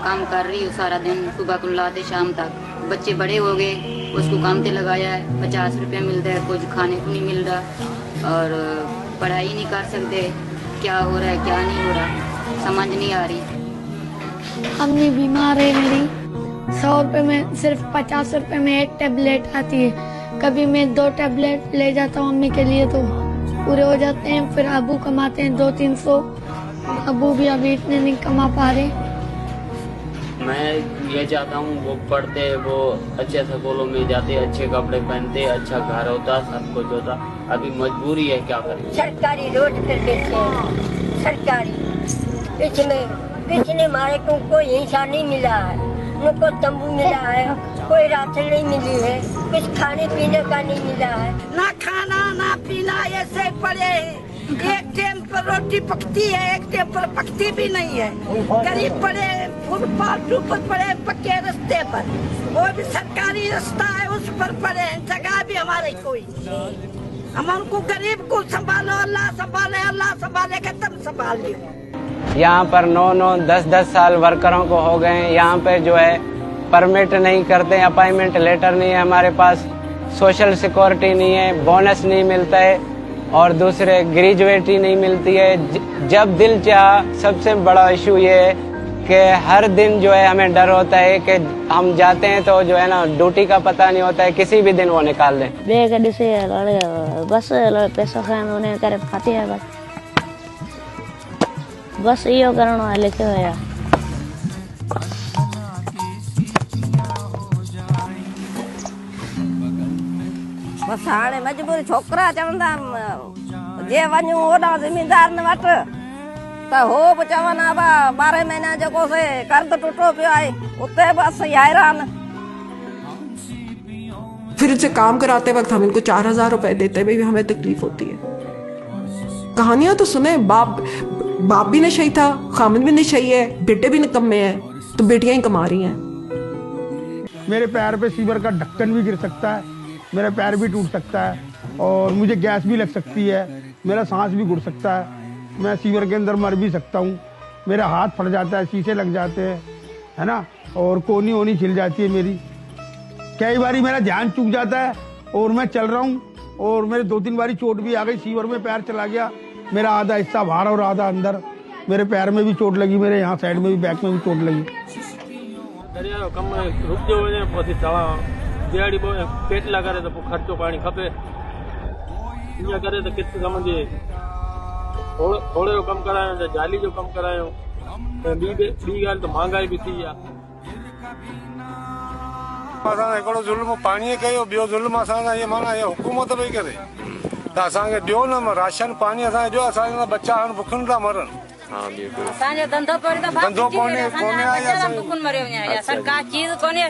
काम कर रही हूँ सारा दिन, सुबह को लाते शाम तक। बच्चे बड़े हो गए, उसको काम पे लगाया है, 50 रुपया मिलता है, कुछ खाने को नहीं मिल रहा और पढ़ाई नहीं कर सकते। क्या हो रहा है क्या नहीं हो रहा समझ नहीं आ रही। अम्मी बीमार है मेरी, 100 रुपये में सिर्फ 50 रुपये में एक टेबलेट आती है। कभी मैं 2 टेबलेट ले जाता हूँ अम्मी के लिए तो पूरे हो जाते हैं। फिर अबू कमाते हैं 200-300, अबू भी अभी इतने नहीं कमा पा रहे। मैं ये चाहता हूँ वो पढ़ते, वो अच्छे स्कूलों में जाते, अच्छे कपड़े पहनते, अच्छा घर होता, सब कुछ होता। अभी मजबूरी है, क्या करें। सरकारी रोड पर बैठे हैं, सरकारी पिछले हमारे को कोई हिस्सा नहीं मिला है, न को तंबू मिला है, कोई राशन नहीं मिली है, कुछ खाने पीने का नहीं मिला है, ना खाना ना पीना, ऐसे पड़े। एक टाइम पर रोटी पकती है, एक टाइम पर पकती भी नहीं है। गरीब पड़े फुटपाथ ऊपर पड़े, पक्के रास्ते पर, वो भी सरकारी रास्ता है उस पर पड़े, जगह भी हमारे कोई। हम उनको गरीब को संभालो, अल्लाह संभाले, अल्लाह संभाले के तब संभाल लियो। यहाँ पर 9-9, 10-10 साल वर्करों को हो गए। यहाँ पे जो है परमिट नहीं करते, अपॉइंटमेंट लेटर नहीं है हमारे पास, सोशल सिक्योरिटी नहीं है, बोनस नहीं मिलता है और दूसरे ग्रेजुएटी नहीं मिलती है। जब दिल चाह, सबसे बड़ा इशू ये है कि हर दिन जो है हमें डर होता है कि हम जाते हैं तो जो है ना ड्यूटी का पता नहीं होता है, किसी भी दिन वो निकाल दें। बस पैसा खाने करे खाती है, बस यो करण लिखे हुआ। बस हाणे मजबूरी छोकरा चवंदा जे वञूं ओॾा ज़मींदार न वटि त हो बि चवनि हा 12 महीना जेको से कर्ज़ टुटो पियो आहे उते बस हैरान। फिर इनसे काम कराते वक्त हम इनको 4000 रुपए देते हुए भी हमें तकलीफ होती है। कहानियां तो सुने, बाप भी नशई था, खामिद भी नशई है, बेटे भी निकम्मे हैं, तो बेटियां ही कमा रही हैं। मेरे पैर पे सीवर का ढक्कन भी गिर सकता है, मेरा पैर भी टूट सकता है और मुझे गैस भी लग सकती है, मेरा सांस भी घुट सकता है, मैं सीवर के अंदर मर भी सकता हूँ, मेरा हाथ फट जाता है, शीशे लग जाते हैं, है ना, और कोनी ओनी छिल जाती है मेरी। कई बारी मेरा ध्यान चूक जाता है और मैं चल रहा हूँ और मेरे 2-3 बारी चोट भी आ गई, सीवर में पैर चला गया, मेरा आधा हिस्सा बाहर और आधा अंदर, मेरे पैर में भी चोट लगी, मेरे यहाँ साइड में भी बैक में भी चोट लगी। दिहाड़ी पेट लगा रहे तो खर्चो पानी खपे, करे तो कित समझे थोड़े जो कम करायो, जाली जो कम करायो, ॿी ॻाल्हि तो महंगाई भी थी आहे। असां हिकिड़ो ज़ुल्म पाणीअ कयो, ॿियो ज़ुल्म असां ये माना ये हुकूमत पई करे त असांखे ॾियो न राशन पानी, असांखे ॾियो, असांजा बच्चा हाणे बुखनि था मरनि। असांजो धंधो कोन्हे, सरकार चीज कोन्हे।